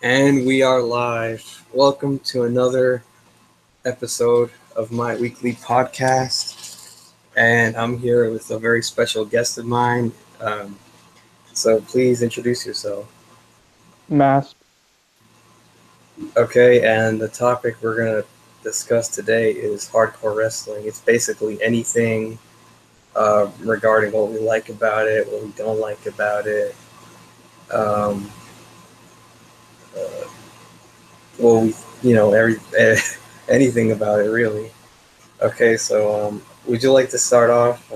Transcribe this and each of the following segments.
And we are live. Welcome to another episode of my weekly podcast. And I'm here with a very special guest of mine. So please introduce yourself. Mask. Okay, and the topic we're going to discuss today is hardcore wrestling. It's basically anything regarding what we like about it, what we don't like about it, um, uh, what we, anything about it really. Okay, so would you like to start off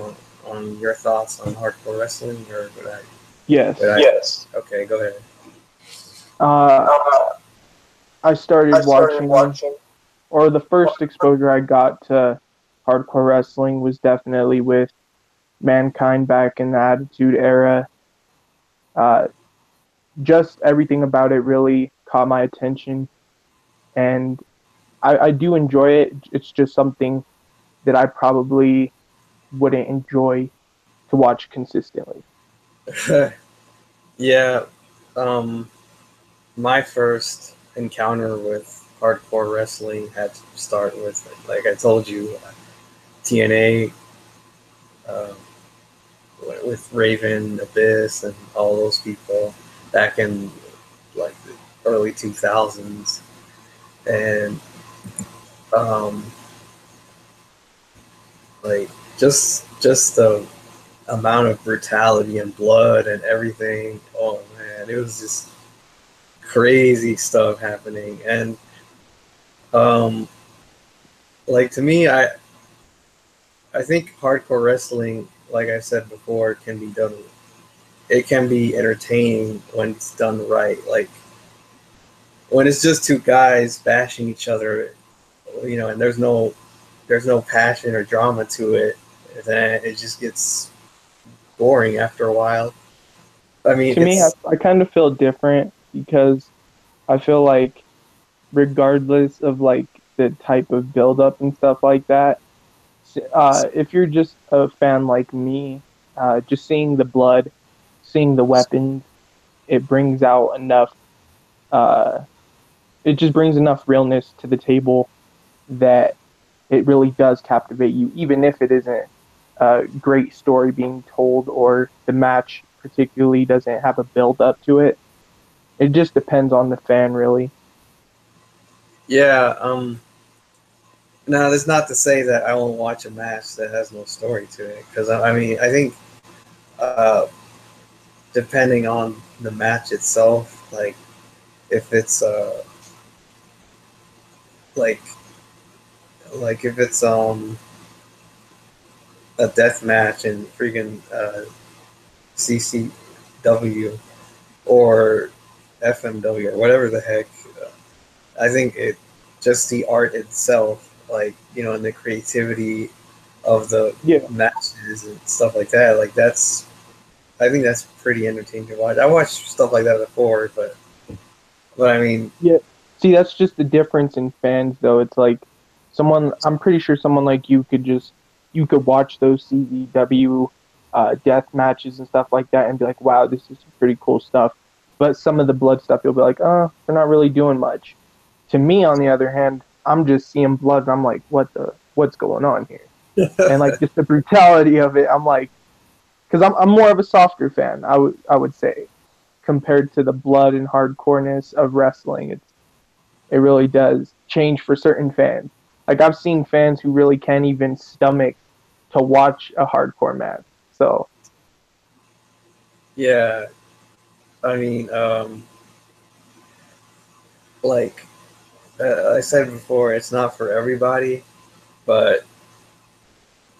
on your thoughts on hardcore wrestling, or would I? Yes. Yes. Okay, go ahead. Uh, Uh, I I started started watching, watching. or the first exposure I got to hardcore wrestling was definitely with Mankind back in the Attitude Era. Uh, just everything about it really caught my attention, and I do enjoy it. It's just something that I probably wouldn't enjoy to watch consistently. Yeah, um, my first encounter with hardcore wrestling had to start with, like I told you, TNA, uh, with Raven, Abyss, and all those people back in like the early 2000s, and um, like just the amount of brutality and blood and everything. Oh man, it was just crazy stuff happening. And um, like to me, I think hardcore wrestling, like I said before, can be done. It can be entertaining when it's done right. Like when it's just two guys bashing each other, and there's no passion or drama to it. Then it just gets boring after a while. I mean, To me, it's I kind of feel different because I feel like regardless of like the type of build up and stuff like that, if you're just a fan like me, just seeing the blood, seeing the weapons, it brings out enough. Uh, it just brings enough realness to the table that it really does captivate you, even if it isn't a great story being told or the match particularly doesn't have a build up to it. It just depends on the fan, really. yeah. Now, that's not to say that I won't watch a match that has no story to it, because I mean, I think uh, depending on the match itself, like if it's like if it's a death match in freaking CCW or FMW or whatever the heck, I think it just the art itself, like and the creativity of the Yeah, matches and stuff like that. Like that's I think that's pretty entertaining to watch. I watched stuff like that before, but I mean, yeah. See, that's just the difference in fans, though. It's like I'm pretty sure someone like you could you could watch those CZW death matches and stuff like that and be like, wow, this is some pretty cool stuff. But some of the blood stuff, you'll be like, oh, they're not really doing much. To me, on the other hand, I'm just seeing blood and I'm like, what's going on here? And like just the brutality of it, I'm like, because I'm more of a softer fan, I would say, compared to the blood and hardcoreness of wrestling. It really does change for certain fans. Like I've seen fans who really can't even stomach to watch a hardcore match. So yeah, I mean, like I said before, it's not for everybody, but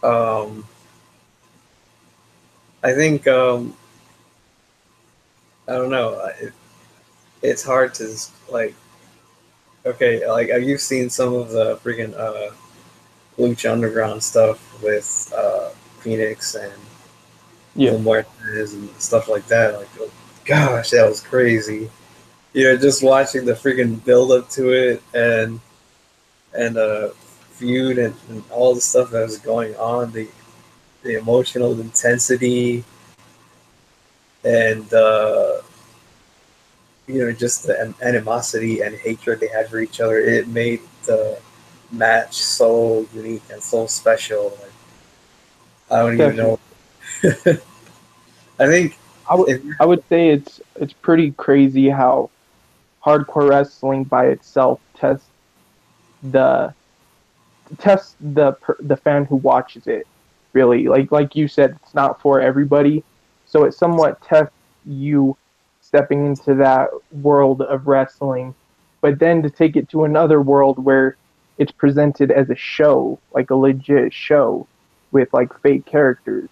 um, I think I don't know. It's hard to like. Okay, like you've seen some of the freaking Lucha Underground stuff with Phoenix and yeah, the Muertes and stuff like that. Like, oh, gosh, that was crazy. Just watching the freaking build up to it and feud and all the stuff that was going on, the emotional intensity and just the animosity and hatred they had for each other. It made the match so unique and so special. Like, I don't even Definitely. know. I think I would if I would say it's pretty crazy how hardcore wrestling by itself the tests the fan who watches it, really. Like you said, it's not for everybody, so it somewhat tests you stepping into that world of wrestling, but then to take it to another world where it's presented as a show, like a legit show with like fake characters.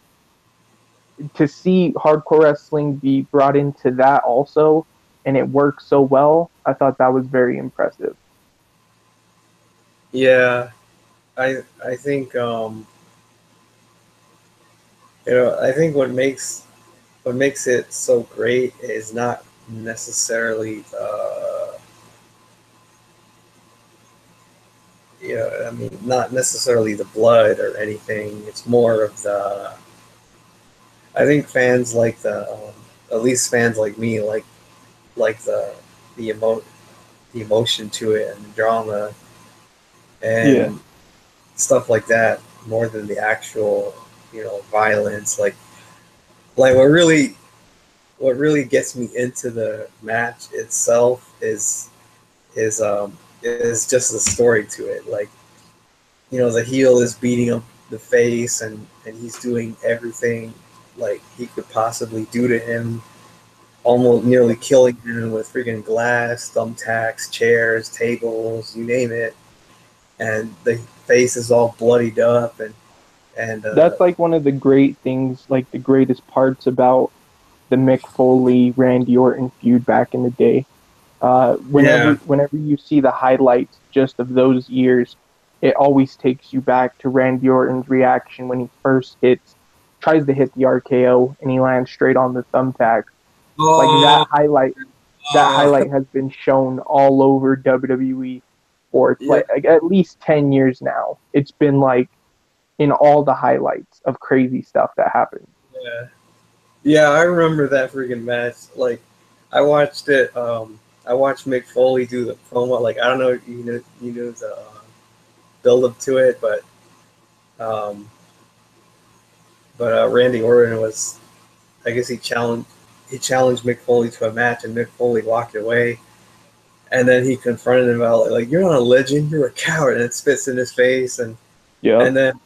To see hardcore wrestling be brought into that also, and it works so well, I thought that was very impressive. yeah, I think I think what makes it so great is not necessarily I mean, not necessarily the blood or anything. It's more of the. I think fans like at least fans like me like the the emotion to it and the drama Yeah, and stuff like that more than the actual violence. Like what really gets me into the match itself is just the story to it. Like, the heel is beating up the face, and he's doing everything like he could possibly do to him, almost nearly killing him with freaking glass, thumbtacks, chairs, tables, you name it. And the face is all bloodied up, and that's like one of the great things, like the greatest parts about the Mick Foley Randy Orton feud back in the day. yeah, Whenever you see the highlights just of those years, it always takes you back to Randy Orton's reaction when he first tries to hit the RKO and he lands straight on the thumbtack. Like oh, that highlight has been shown all over WWE for yeah, like at least 10 years now. It's been like in all the highlights of crazy stuff that happened. yeah. Yeah, I remember that freaking match. Like, I watched it. I watched Mick Foley do the promo. Like, I don't know, if you know the build up to it, um, but Randy Orton was. I guess he challenged Mick Foley to a match, and Mick Foley walked away. And then he confronted him about like, "You're not a legend. You're a coward," and it spits in his face. And Yep. then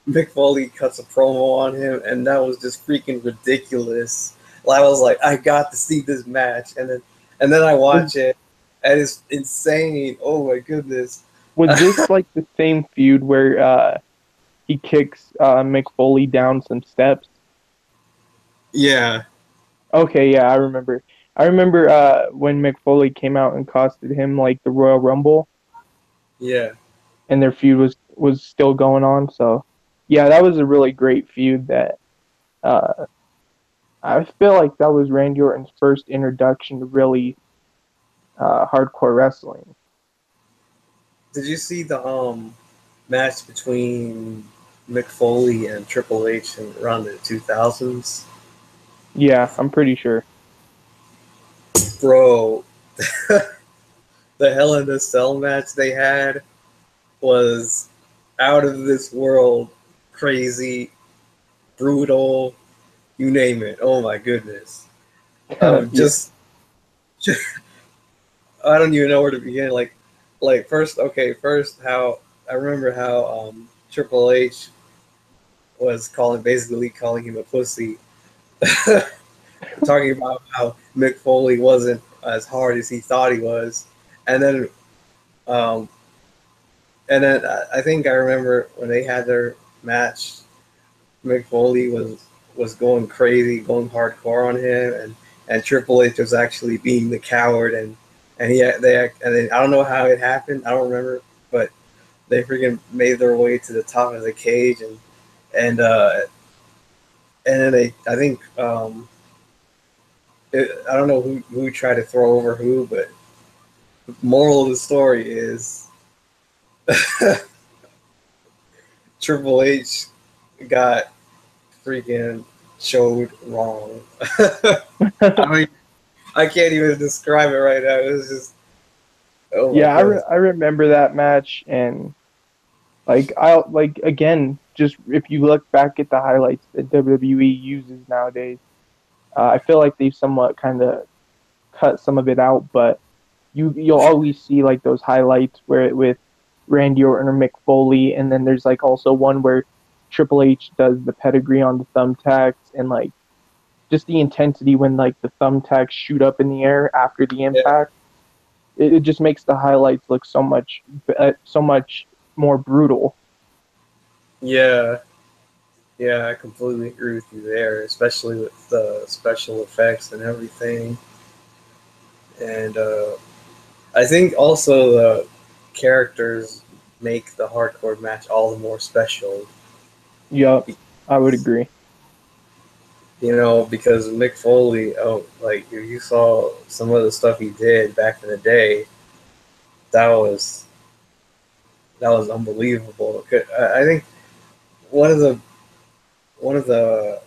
Mick Foley cuts a promo on him, and that was just freaking ridiculous. I was like, I got to see this match, and then I Was watch it, and it's insane. Oh my goodness. was this like the same feud where he kicks Mick Foley down some steps? Yeah, Okay, yeah, I remember. I remember when Mick Foley came out and costed him like the Royal Rumble, yeah, and their feud was still going on. So, yeah, that was a really great feud. That uh, I feel like that was Randy Orton's first introduction to really hardcore wrestling. Did you see the match between Mick Foley and Triple H around the 2000s? Yeah, I'm pretty sure. Bro, the Hell in a Cell match they had was out of this world, crazy, brutal, you name it. Oh my goodness. Yeah, Just I don't even know where to begin. Like first, okay, first how I remember how Triple H was basically calling him a pussy, talking about how Mick Foley wasn't as hard as he thought he was, and then um, I think I remember when they had their match, Mick Foley was going crazy, going hardcore on him, and Triple H was actually being the coward, and then I don't know how it happened, I don't remember, but they freaking made their way to the top of the cage, and uh, and then I think I don't know who tried to throw over who, but moral of the story is Triple H got freaking showed wrong. I don't I can't even describe it right now. It was just, oh my Yeah, goodness. I remember that match, and like again, just if you look back at the highlights that WWE uses nowadays, I feel like they've somewhat kind of cut some of it out, but you'll always see like those highlights where with Randy Orton or Mick Foley, and then there's like also one where Triple H does the pedigree on the thumbtacks, and like just the intensity when like the thumbtacks shoot up in the air after the Yeah, impact. It just makes the highlights look so much more brutal. yeah, yeah. I completely agree with you there, especially with the special effects and everything. And I think also the characters make the hardcore match all the more special. Yup, I would agree. You know, because Mick Foley, oh, like if you saw some of the stuff he did back in the day, that was that was unbelievable. I think one of the one of the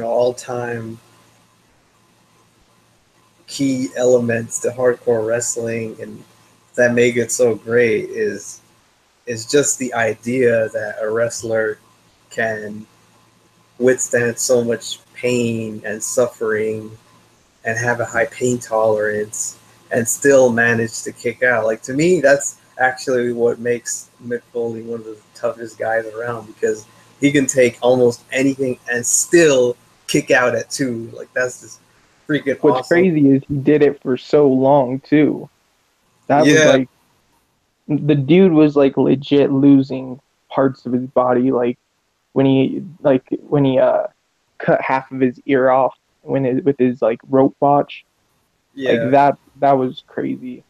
all time key elements to hardcore wrestling and that make it so great is just the idea that a wrestler can withstand so much pain and suffering and have a high pain tolerance and still manage to kick out. Like to me, that's actually what makes Mick Foley one of the toughest guys around because he can take almost anything and still kick out at two. Like that's just freaking What's awesome. crazy is he did it for so long too. That was Yeah, like the dude was like legit losing parts of his body, like when he cut half of his ear off with his like rope botch. Like yeah, that was crazy.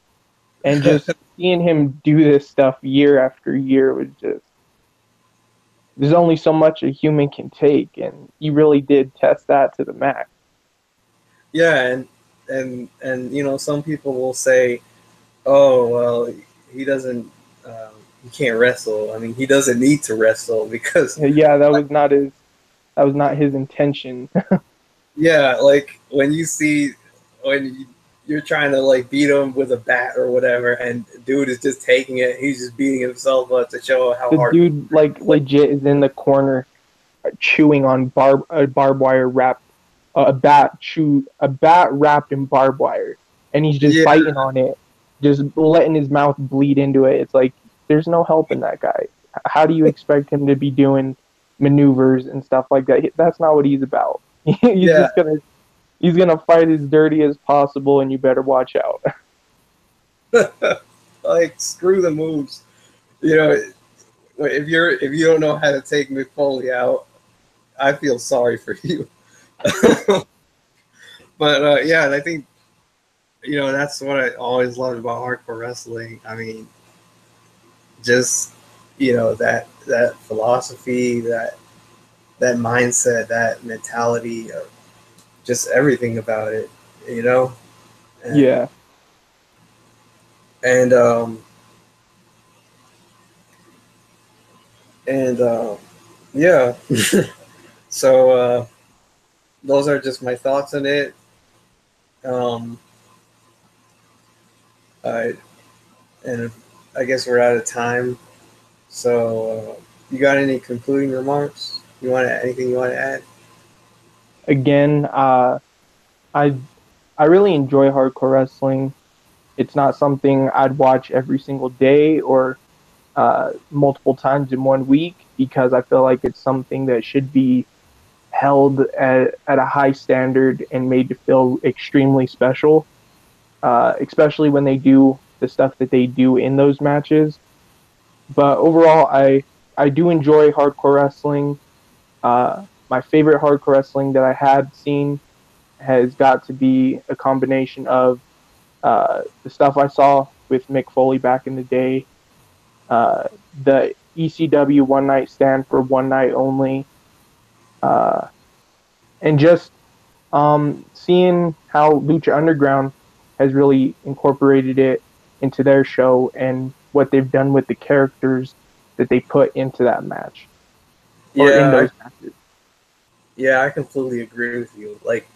And just seeing him do this stuff year after year was just there's only so much a human can take, and he really did test that to the max. yeah, and some people will say, "Oh, well, he doesn't, he can't wrestle. I mean, he doesn't need to wrestle because, Yeah, that was not his intention. yeah, like when you see you're trying to like beat him with a bat or whatever, and dude is just taking it. He's just beating himself up to show how The hard. dude like legit is in the corner chewing on barbed wire wrapped a bat wrapped in barbed wire, and he's just Yeah, biting on it, just letting his mouth bleed into it. It's like there's no help in that guy. How do you expect him to be doing maneuvers and stuff like that? That's not what he's about. he's yeah, just gonna he's gonna fight as dirty as possible, and you better watch out. like screw the moves. You know, if you don't know how to take Mick Foley out, I feel sorry for you. But yeah, and I think that's what I always loved about hardcore wrestling. I mean, just that philosophy, that mindset, that mentality of just everything about it, you know, and Yeah, and and yeah. So those are just my thoughts on it. Um, I and I guess we're out of time. So you got any concluding remarks? Anything you want to add? again, I I really enjoy hardcore wrestling. It's not something I'd watch every single day or multiple times in one week because I feel like it's something that should be held at a high standard and made to feel extremely special, especially when they do the stuff that they do in those matches. But overall, I do enjoy hardcore wrestling. My favorite hardcore wrestling that I had seen has got to be a combination of the stuff I saw with Mick Foley back in the day, the ECW One Night Stand for one night only, uh, and just seeing how Lucha Underground has really incorporated it into their show and what they've done with the characters that they put into that match or in Yeah, those matches. yeah, I completely agree with you. Like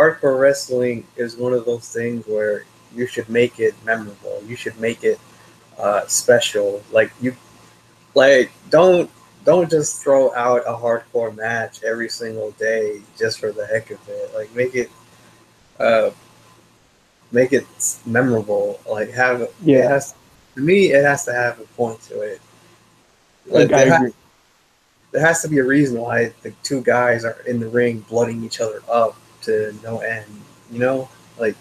hardcore wrestling is one of those things where you should make it memorable. You should make it special. Don't just throw out a hardcore match every single day just for the heck of it. Like uh, make it memorable. Like have it Yeah, has to me it has to have a point to it. Like I agree. there has to be a reason why the two guys are in the ring blooding each other up to no end. You know, like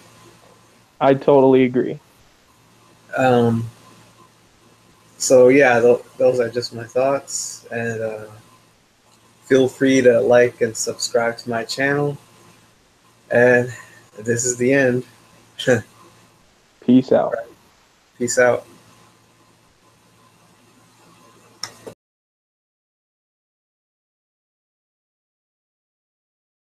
I totally agree. um. So yeah, those are just my thoughts, and feel free to like and subscribe to my channel. And this is the end. Peace out. Peace out.